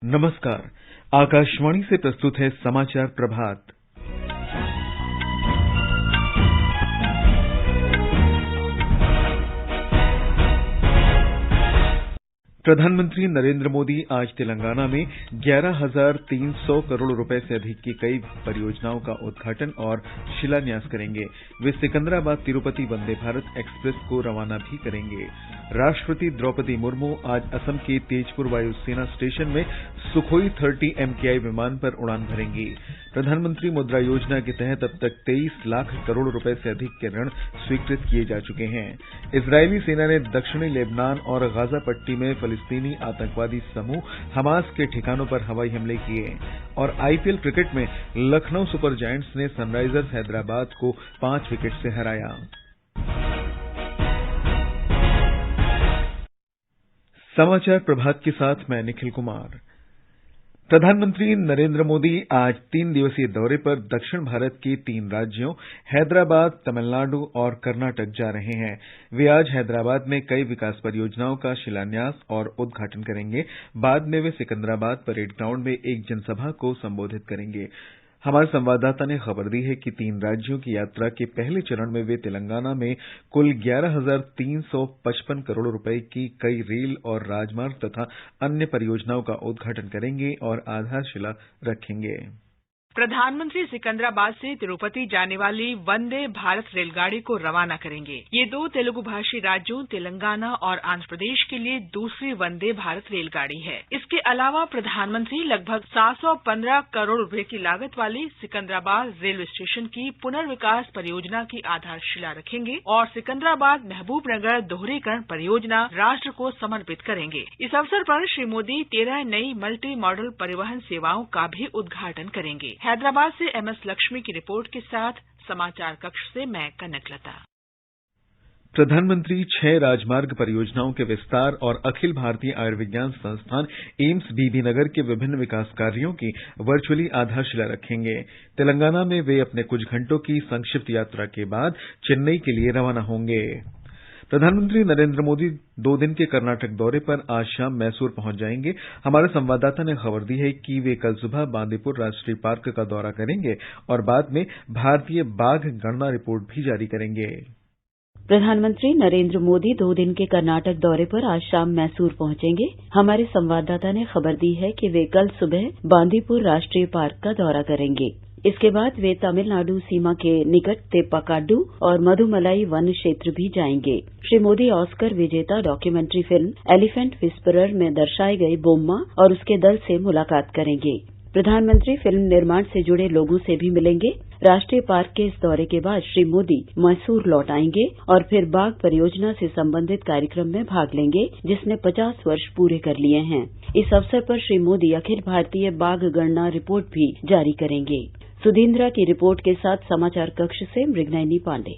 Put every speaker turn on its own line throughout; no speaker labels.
नमस्कार। आकाशवाणी से प्रस्तुत है समाचार प्रभात। प्रधानमंत्री नरेंद्र मोदी आज तेलंगाना में 11,300 करोड़ रुपए से अधिक की कई परियोजनाओं का उद्घाटन और शिलान्यास करेंगे। वे सिकंदराबाद तिरुपति वंदे भारत एक्सप्रेस को रवाना भी करेंगे। राष्ट्रपति द्रौपदी मुर्मू आज असम के तेजपुर वायुसेना स्टेशन में सुखोई 30 MKI विमान पर उड़ान भरेंगी। प्रधानमंत्री मुद्रा योजना के तहत अब तक 23 लाख करोड़ रुपए से अधिक के ऋण स्वीकृत किए जा चुके हैं। इजरायली सेना ने दक्षिणी लेबनान और गाजा पट्टी में फिलिस्तीनी आतंकवादी समूह हमास के ठिकानों पर हवाई हमले किए। और IPL क्रिकेट में लखनऊ सुपर जायंट्स ने सनराइजर्स हैदराबाद को 5 विकेट से हराया। समाचार प्रभात के साथ मैं निखिल कुमार। प्रधानमंत्री नरेंद्र मोदी आज 3 दिवसीय दौरे पर दक्षिण भारत के 3 राज्यों हैदराबाद, तमिलनाडु और कर्नाटक जा रहे हैं। वे आज हैदराबाद में कई विकास परियोजनाओं का शिलान्यास और उद्घाटन करेंगे। बाद में वे सिकंदराबाद परेड ग्राउंड में एक जनसभा को संबोधित करेंगे। हमारे संवाददाता ने खबर दी है कि 3 राज्यों की यात्रा के पहले चरण में वे तेलंगाना में कुल 11,355 करोड़ रुपए की कई रेल और राजमार्ग तथा अन्य परियोजनाओं का उद्घाटन करेंगे और आधारशिला रखेंगे।
प्रधानमंत्री सिकंदराबाद से तिरुपति जाने वाली वंदे भारत रेलगाड़ी को रवाना करेंगे। ये 2 तेलुगु भाषी राज्यों तेलंगाना और आंध्र प्रदेश के लिए दूसरी वंदे भारत रेलगाड़ी है। इसके अलावा प्रधानमंत्री लगभग 715 करोड़ रुपए की लागत वाली सिकंदराबाद रेलवे स्टेशन की पुनर्विकास परियोजना की आधारशिला रखेंगे और सिकंदराबाद महबूबनगर दोहरीकरण परियोजना राष्ट्र को समर्पित करेंगे। इस अवसर पर श्री मोदी 13 नई मल्टी मॉडल परिवहन सेवाओं का भी उद्घाटन करेंगे। हैदराबाद से MS लक्ष्मी की रिपोर्ट के साथ समाचार कक्ष से मैं कनकलता।
प्रधानमंत्री 6 राजमार्ग परियोजनाओं के विस्तार और अखिल भारतीय आयुर्विज्ञान संस्थान एम्स बीबीनगर के विभिन्न विकास कार्यों की वर्चुअली आधारशिला रखेंगे। तेलंगाना में वे अपने कुछ घंटों की संक्षिप्त यात्रा के बाद चेन्नई के लिए रवाना होंगे। प्रधानमंत्री नरेंद्र मोदी 2 दिन के कर्नाटक दौरे पर आज शाम मैसूर पहुंच जाएंगे। हमारे संवाददाता ने खबर दी है कि वे कल सुबह बांदीपुर राष्ट्रीय पार्क का दौरा करेंगे और बाद में भारतीय बाघ गणना रिपोर्ट भी जारी करेंगे।
प्रधानमंत्री नरेंद्र मोदी 2 दिन के कर्नाटक दौरे पर आज शाम मैसूर पहुंचेंगे। हमारे संवाददाता ने खबर दी है कि वे कल सुबह बांदीपुर राष्ट्रीय पार्क का दौरा करेंगे। इसके बाद वे तमिलनाडु सीमा के निकट तेप्पाकाडू और मधुमलाई वन क्षेत्र भी जाएंगे। श्री मोदी ऑस्कर विजेता डॉक्यूमेंट्री फिल्म एलिफेंट विस्परर में दर्शाए गए बोम्मा और उसके दल से मुलाकात करेंगे। प्रधानमंत्री फिल्म निर्माण से जुड़े लोगों से भी मिलेंगे। राष्ट्रीय पार्क के इस दौरे के बाद श्री मोदी मैसूर लौट आएंगे और फिर बाघ परियोजना से संबंधित कार्यक्रम में भाग लेंगे, जिसने 50 वर्ष पूरे कर लिए हैं। इस अवसर पर श्री मोदी अखिल भारतीय बाघ गणना रिपोर्ट भी जारी करेंगे। सुधींद्रा की रिपोर्ट के साथ समाचार कक्ष से मृगनयनी पांडे।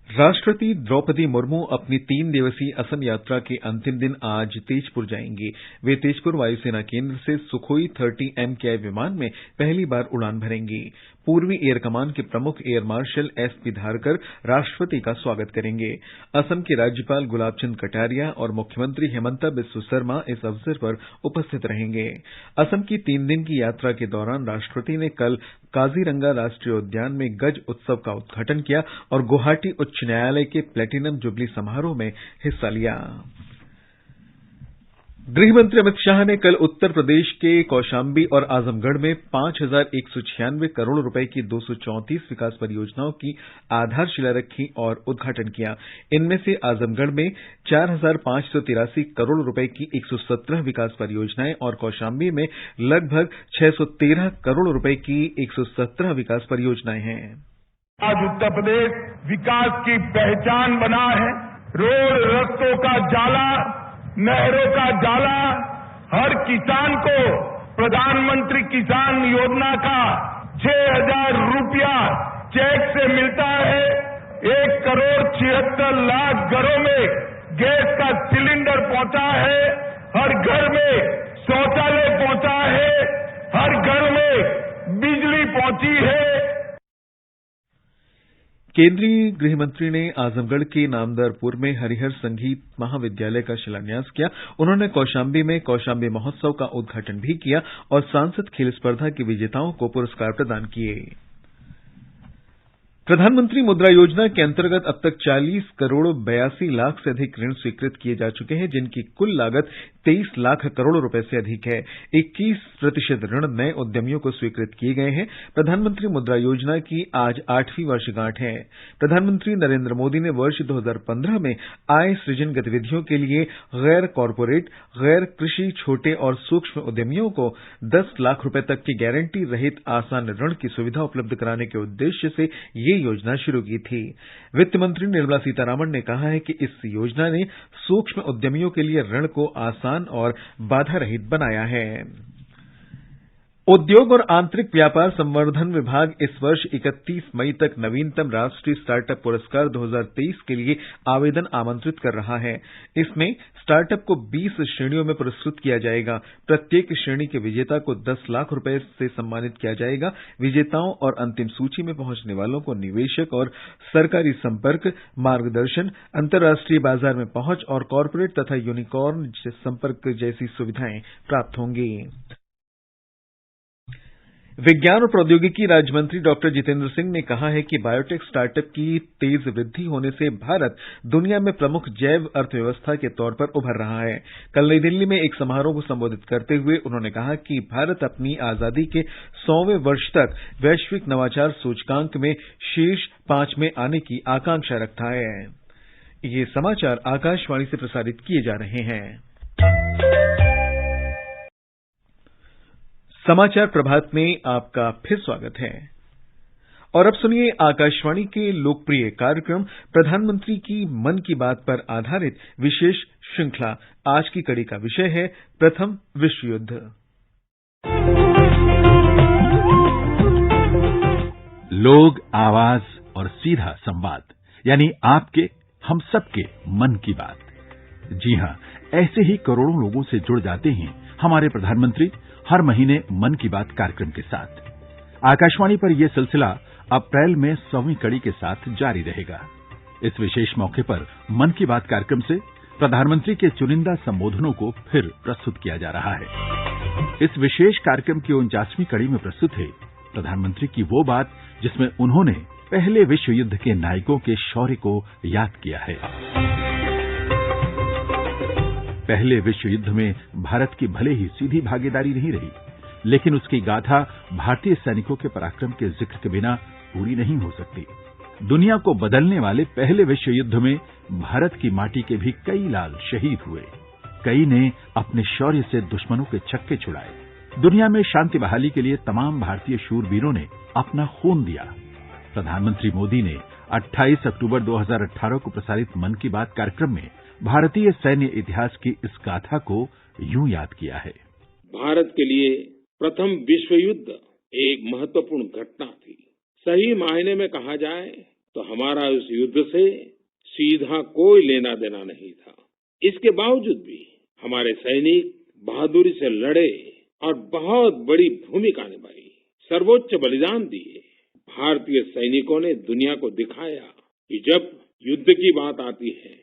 राष्ट्रपति द्रौपदी मुर्मू अपनी 3 दिवसीय असम यात्रा के अंतिम दिन आज तेजपुर जाएंगी। वे तेजपुर वायुसेना केंद्र से सुखोई 30 MKI विमान में पहली बार उड़ान भरेंगी। पूर्वी एयर कमान के प्रमुख एयर मार्शल SP धारकर राष्ट्रपति का स्वागत करेंगे। असम के राज्यपाल गुलाब चंद कटारिया और मुख्यमंत्री हेमंता बिस्वा शर्मा इस अवसर पर उपस्थित रहेंगे। असम की 3 दिन की यात्रा के दौरान राष्ट्रपति ने कल काजीरंगा राष्ट्रीय उद्यान में गज उत्सव का उद्घाटन किया और गुवाहाटी उच्च न्यायालय के प्लेटिनम जुबली समारोह में हिस्सा लिया। गृहमंत्री अमित शाह ने कल उत्तर प्रदेश के कौशाम्बी और आजमगढ़ में 5,196 करोड़ रुपए की 234 विकास परियोजनाओं की आधारशिला रखी और उद्घाटन किया। इनमें से आजमगढ़ में 4,583 करोड़ रुपए की 117 विकास परियोजनाएं और कौशाम्बी में लगभग 613 करोड़ रुपए की 117 विकास परियोजनाएं हैं।
आज उत्तर प्रदेश विकास की पहचान बना है। रोड रस्तों का जाला, नहरों का जाला, हर किसान को प्रधानमंत्री किसान योजना का 6,000 रुपया चेक से मिलता है। 1,76,00,000 घरों में गैस का सिलेंडर पहुंचा है। हर घर में शौचालय पहुंचा है। हर घर में बिजली पहुंची है।
केंद्रीय गृह मंत्री ने आजमगढ़ के नामदरपुर में हरिहर संगीत महाविद्यालय का शिलान्यास किया। उन्होंने कौशाम्बी में कौशाम्बी महोत्सव का उद्घाटन भी किया और सांसद खेल स्पर्धा के विजेताओं को पुरस्कार प्रदान किए। प्रधानमंत्री मुद्रा योजना के अंतर्गत अब तक 40 करोड़ 82 लाख से अधिक ऋण स्वीकृत किए जा चुके हैं, जिनकी कुल लागत 23 लाख करोड़ रुपए से अधिक है। 21% ऋण नए उद्यमियों को स्वीकृत किए गए हैं। प्रधानमंत्री मुद्रा योजना की आज 8वीं वर्षगांठ है। प्रधानमंत्री नरेंद्र मोदी ने वर्ष 2015 में आय सृजन गतिविधियों के लिए गैर कॉरपोरेट, गैर कृषि, छोटे और सूक्ष्म उद्यमियों को 10 लाख रुपए तक की गारंटी रहित आसान ऋण की सुविधा उपलब्ध कराने के उद्देश्य से ये योजना शुरू की थी। वित्त मंत्री निर्मला सीतारामन ने कहा है कि इस योजना ने सूक्ष्म उद्यमियों के लिए ऋण को आसान और बाधा रहित बनाया है। उद्योग और आंतरिक व्यापार संवर्धन विभाग इस वर्ष 31 मई तक नवीनतम राष्ट्रीय स्टार्टअप पुरस्कार 2023 के लिए आवेदन आमंत्रित कर रहा है। इसमें स्टार्टअप को 20 श्रेणियों में पुरस्कृत किया जाएगा। प्रत्येक श्रेणी के विजेता को 10 लाख रुपए से सम्मानित किया जाएगा। विजेताओं और अंतिम सूची में पहुंचने वालों को निवेशक और सरकारी संपर्क, मार्गदर्शन, अंतर्राष्ट्रीय बाजार में पहुंच और कॉर्पोरेट तथा यूनिकॉर्न संपर्क जैसी सुविधाएं प्राप्त होंगी। विज्ञान और प्रौद्योगिकी राज्य मंत्री डॉक्टर जितेंद्र सिंह ने कहा है कि बायोटेक स्टार्टअप की तेज वृद्धि होने से भारत दुनिया में प्रमुख जैव अर्थव्यवस्था के तौर पर उभर रहा है। कल नई दिल्ली में एक समारोह को संबोधित करते हुए उन्होंने कहा कि भारत अपनी आजादी के 100वें वर्ष तक वैश्विक नवाचार सूचकांक में शीर्ष 5 में आने की आकांक्षा रखता है। ये समाचार आकाशवाणी से प्रसारित किए जा रहे हैं। समाचार प्रभात में आपका फिर स्वागत है। और अब सुनिए आकाशवाणी के लोकप्रिय कार्यक्रम प्रधानमंत्री की मन की बात पर आधारित विशेष श्रृंखला। आज की कड़ी का विषय है प्रथम विश्व युद्ध।
लोग, आवाज और सीधा संवाद, यानी आपके हम सबके मन की बात। जी हां, ऐसे ही करोड़ों लोगों से जुड़ जाते हैं हमारे प्रधानमंत्री हर महीने मन की बात कार्यक्रम के साथ। आकाशवाणी पर यह सिलसिला अप्रैल में 100वीं कड़ी के साथ जारी रहेगा। इस विशेष मौके पर मन की बात कार्यक्रम से प्रधानमंत्री के चुनिंदा संबोधनों को फिर प्रस्तुत किया जा रहा है। इस विशेष कार्यक्रम की 49वीं कड़ी में प्रस्तुत है प्रधानमंत्री की वो बात जिसमें उन्होंने पहले विश्व युद्ध के नायकों के शौर्य को याद किया है। पहले विश्व युद्ध में भारत की भले ही सीधी भागीदारी नहीं रही, लेकिन उसकी गाथा भारतीय सैनिकों के पराक्रम के जिक्र के बिना पूरी नहीं हो सकती। दुनिया को बदलने वाले पहले विश्व युद्ध में भारत की माटी के भी कई लाल शहीद हुए। कई ने अपने शौर्य से दुश्मनों के छक्के छुड़ाए। दुनिया में शांति बहाली के लिए तमाम भारतीय शूरवीरों ने अपना खून दिया। प्रधानमंत्री मोदी ने 28 अक्टूबर 2018 को प्रसारित मन की बात कार्यक्रम में भारतीय सैन्य इतिहास की इस गाथा को यूं याद किया है।
भारत के लिए प्रथम विश्व युद्ध एक महत्वपूर्ण घटना थी। सही मायने में कहा जाए तो हमारा उस युद्ध से सीधा कोई लेना देना नहीं था। इसके बावजूद भी हमारे सैनिक बहादुरी से लड़े और बहुत बड़ी भूमिका निभाई, सर्वोच्च बलिदान दिए। भारतीय सैनिकों ने दुनिया को दिखाया कि जब युद्ध की बात आती है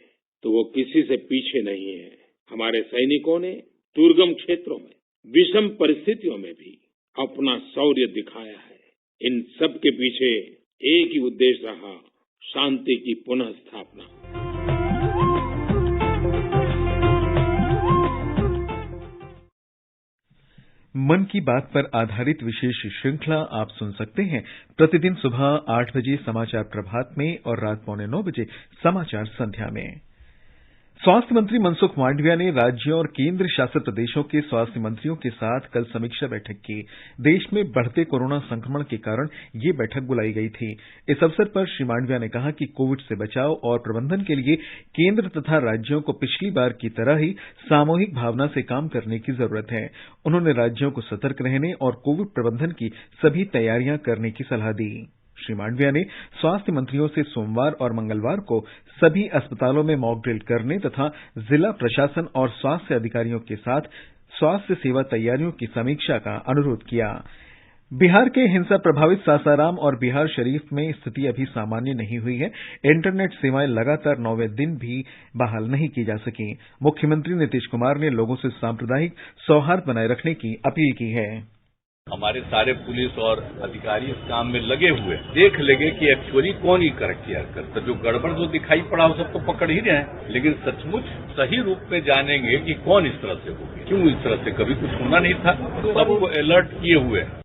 तो वो किसी से पीछे नहीं है। हमारे सैनिकों ने दुर्गम क्षेत्रों में, विषम परिस्थितियों में भी अपना शौर्य दिखाया है। इन सब के पीछे एक ही उद्देश्य रहा, शांति की पुनः स्थापना।
मन की बात पर आधारित विशेष श्रृंखला आप सुन सकते हैं प्रतिदिन सुबह 8 बजे समाचार प्रभात में और रात 8:45 बजे समाचार संध्या में। स्वास्थ्य मंत्री मनसुख मांडविया ने राज्यों और केंद्र शासित प्रदेशों के स्वास्थ्य मंत्रियों के साथ कल समीक्षा बैठक की। देश में बढ़ते कोरोना संक्रमण के कारण ये बैठक बुलाई गई थी। इस अवसर पर श्री मांडविया ने कहा कि कोविड से बचाव और प्रबंधन के लिए केंद्र तथा राज्यों को पिछली बार की तरह ही सामूहिक भावना से काम करने की जरूरत है। उन्होंने राज्यों को सतर्क रहने और कोविड प्रबंधन की सभी तैयारियां करने की सलाह दी। श्री मांडविया ने स्वास्थ्य मंत्रियों से सोमवार और मंगलवार को सभी अस्पतालों में मॉक ड्रिल करने तथा जिला प्रशासन और स्वास्थ्य अधिकारियों के साथ स्वास्थ्य सेवा तैयारियों की समीक्षा का अनुरोध किया। बिहार के हिंसा प्रभावित सासाराम और बिहार शरीफ में स्थिति अभी सामान्य नहीं हुई है। इंटरनेट सेवाएं लगातार 9वें दिन भी बहाल नहीं की जा सकी। मुख्यमंत्री नीतीश कुमार ने लोगों से सांप्रदायिक सौहार्द बनाए रखने की अपील की है।
हमारे सारे पुलिस और अधिकारी इस काम में लगे हुए देख लेंगे कि एक्चुअली कौन ये किया करता। जो गड़बड़ जो दिखाई पड़ा वो सब तो पकड़ ही रहे हैं, लेकिन सचमुच सही रूप में जानेंगे कि कौन इस तरह से हो गया, क्यों इस तरह से, कभी कुछ होना नहीं था। सबको अलर्ट किए हुए हैं।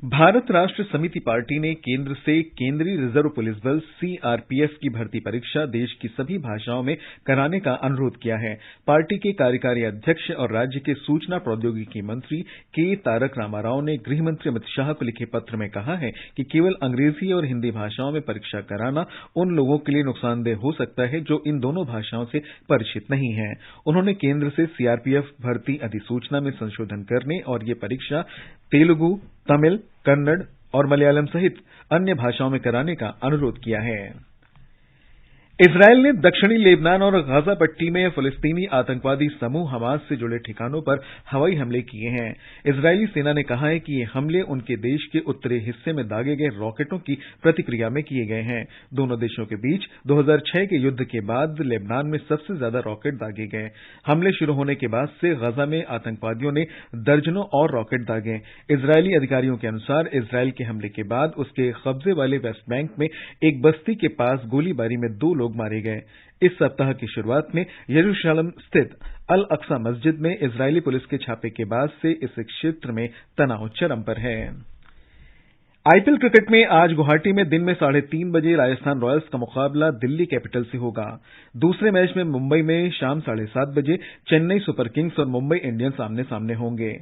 भारत राष्ट्र समिति पार्टी ने केंद्र से केंद्रीय रिजर्व पुलिस बल सीआरपीएफ की भर्ती परीक्षा देश की सभी भाषाओं में कराने का अनुरोध किया है। पार्टी के कार्यकारी अध्यक्ष और राज्य के सूचना प्रौद्योगिकी मंत्री के तारक रामाराव ने गृह मंत्री अमित शाह को लिखे पत्र में कहा है कि केवल अंग्रेजी और हिंदी भाषाओं में परीक्षा कराना उन लोगों के लिए नुकसानदेह हो सकता है जो इन दोनों भाषाओं से परिचित नहीं हैं। उन्होंने केंद्र से सीआरपीएफ भर्ती अधिसूचना में संशोधन करने और ये परीक्षा तेलुगु, तमिल, कन्नड़ और मलयालम सहित अन्य भाषाओं में कराने का अनुरोध किया है। इजरायल ने दक्षिणी लेबनान और गाजा पट्टी में फिलिस्तीनी आतंकवादी समूह हमास से जुड़े ठिकानों पर हवाई हमले किए हैं। इजरायली सेना ने कहा है कि ये हमले उनके देश के उत्तरी हिस्से में दागे गए रॉकेटों की प्रतिक्रिया में किए गए हैं। दोनों देशों के बीच 2006 के युद्ध के बाद लेबनान में सबसे ज्यादा रॉकेट दागे गए। हमले शुरू होने के बाद से गाजा में आतंकवादियों ने दर्जनों और रॉकेट दागे। इजरायली अधिकारियों के अनुसार इजरायल के हमले के बाद उसके कब्जे वाले वेस्ट बैंक में एक बस्ती के पास गोलीबारी में 2 लोग मारे गए। इस सप्ताह की शुरुआत में यरूशलेम स्थित अल अक्सा मस्जिद में इजरायली पुलिस के छापे के बाद से इस क्षेत्र में तनाव चरम पर है। आईपीएल क्रिकेट में आज गुवाहाटी में दिन में 3:30 बजे राजस्थान रॉयल्स का मुकाबला दिल्ली कैपिटल से होगा। दूसरे मैच में मुंबई में शाम 7:30 बजे चेन्नई सुपर किंग्स और मुंबई इंडियंस आमने सामने होंगे।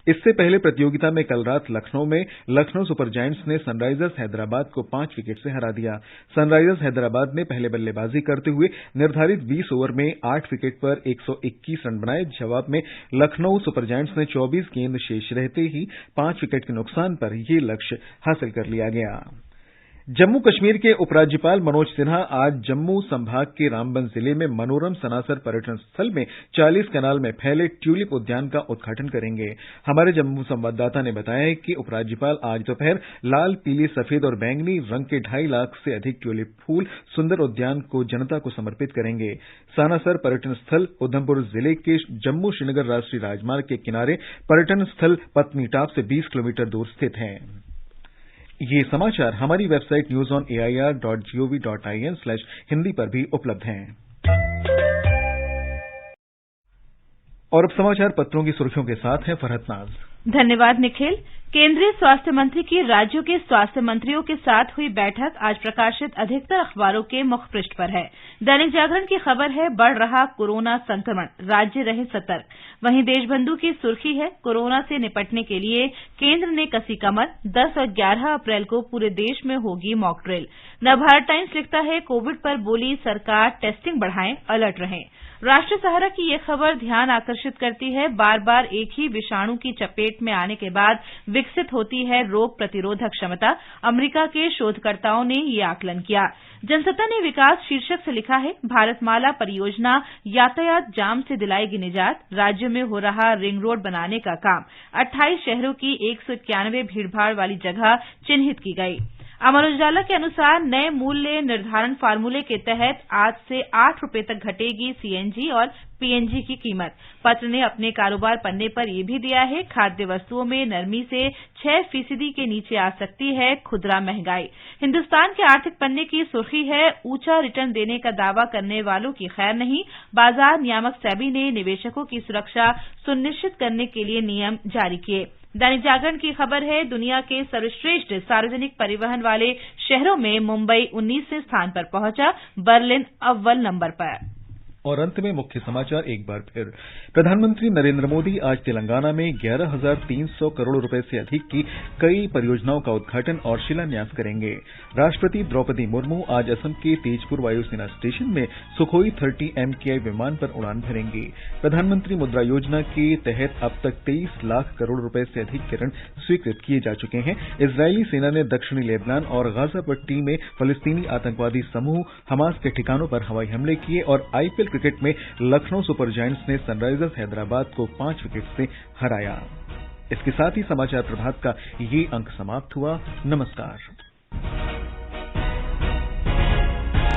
इससे पहले प्रतियोगिता में कल रात लखनऊ में लखनऊ सुपर जायंट्स ने सनराइजर्स हैदराबाद को 5 विकेट से हरा दिया। सनराइजर्स हैदराबाद ने पहले बल्लेबाजी करते हुए निर्धारित 20 ओवर में 8 विकेट पर 121 रन बनाए। जवाब में लखनऊ सुपर जायंट्स ने 24 गेंद शेष रहते ही 5 विकेट के नुकसान पर यह लक्ष्य हासिल कर लिया गया। जम्मू कश्मीर के उपराज्यपाल मनोज सिन्हा आज जम्मू संभाग के रामबन जिले में मनोरम सनासर पर्यटन स्थल में 40 कनाल में फैले ट्यूलिप उद्यान का उद्घाटन करेंगे। हमारे जम्मू संवाददाता ने बताया कि उपराज्यपाल आज दोपहर लाल, पीले, सफेद और बैंगनी रंग के 2.5 लाख से अधिक ट्यूलिप फूल सुंदर उद्यान को जनता को समर्पित करेंगे। सनासर पर्यटन स्थल उधमपुर जिले के जम्मू श्रीनगर राष्ट्रीय राजमार्ग के किनारे पर्यटन स्थल पत्नीटाप से 20 किलोमीटर दूर स्थित है। ये समाचार हमारी वेबसाइट newsonair.gov.in/हिंदी पर भी उपलब्ध हैं। और अब समाचार पत्रों की सुर्खियों के साथ है फरहत नाज।
धन्यवाद निखिल। केंद्रीय स्वास्थ्य मंत्री की राज्यों के स्वास्थ्य मंत्रियों के साथ हुई बैठक आज प्रकाशित अधिकतर अखबारों के मुख्य पृष्ठ पर है। दैनिक जागरण की खबर है, बढ़ रहा कोरोना संक्रमण, राज्य रहे सतर्क। वहीं देशबंधु की सुर्खी है, कोरोना से निपटने के लिए केंद्र ने कसी कमर, 10 और 11 अप्रैल को पूरे देश में होगी मॉक ड्रिल। नवभारत टाइम्स लिखता है, कोविड पर बोली सरकार, टेस्टिंग बढ़ाएं, अलर्ट रहें। राष्ट्रीय सहारा की ये खबर ध्यान आकर्षित करती है, बार बार एक ही विषाणु की चपेट में आने के बाद विकसित होती है रोग प्रतिरोधक क्षमता। अमेरिका के शोधकर्ताओं ने ये आकलन किया। जनसत्ता ने विकास शीर्षक से लिखा है, भारतमाला परियोजना यातायात जाम से दिलाएगी निजात, राज्य में हो रहा रिंग रोड बनाने का काम। 28 शहरों की 191 भीड़भाड़ वाली जगह चिन्हित की गई। अमर उजाला के अनुसार नए मूल्य निर्धारण फार्मूले के तहत आज से 8 रुपए तक घटेगी सीएनजी और पीएनजी की कीमत। पत्र ने अपने कारोबार पन्ने पर यह भी दिया है, खाद्य वस्तुओं में नरमी से 6% के नीचे आ सकती है खुदरा महंगाई। हिन्दुस्तान के आर्थिक पन्ने की सुर्खी है, ऊंचा रिटर्न देने का दावा करने वालों की खैर नहीं, बाजार नियामक सेबी ने निवेशकों की सुरक्षा सुनिश्चित करने के लिए नियम जारी किए। दैनिक जागरण की खबर है, दुनिया के सर्वश्रेष्ठ सार्वजनिक परिवहन वाले शहरों में मुंबई 19वें स्थान पर पहुंचा, बर्लिन अव्वल नंबर पर।
और अंत में मुख्य समाचार एक बार फिर। प्रधानमंत्री नरेंद्र मोदी आज तेलंगाना में 11,300 करोड़ रुपए से अधिक की कई परियोजनाओं का उद्घाटन और शिलान्यास करेंगे। राष्ट्रपति द्रौपदी मुर्मू आज असम के तेजपुर वायुसेना स्टेशन में सुखोई 30 MKI विमान पर उड़ान भरेंगे। प्रधानमंत्री मुद्रा योजना के तहत अब तक 23 लाख करोड़ रुपए से अधिक के ऋण स्वीकृत किए जा चुके हैं। इजरायली सेना ने दक्षिणी लेबनान और गाजा पट्टी में फलस्तीनी आतंकवादी समूह हमास के ठिकानों पर हवाई हमले किए। और आईपीएल क्रिकेट में लखनऊ सुपर जायंट्स ने सनराइजर्स हैदराबाद को 5 विकेट से हराया। इसके साथ ही समाचार प्रभात का ये अंक समाप्त हुआ। नमस्कार।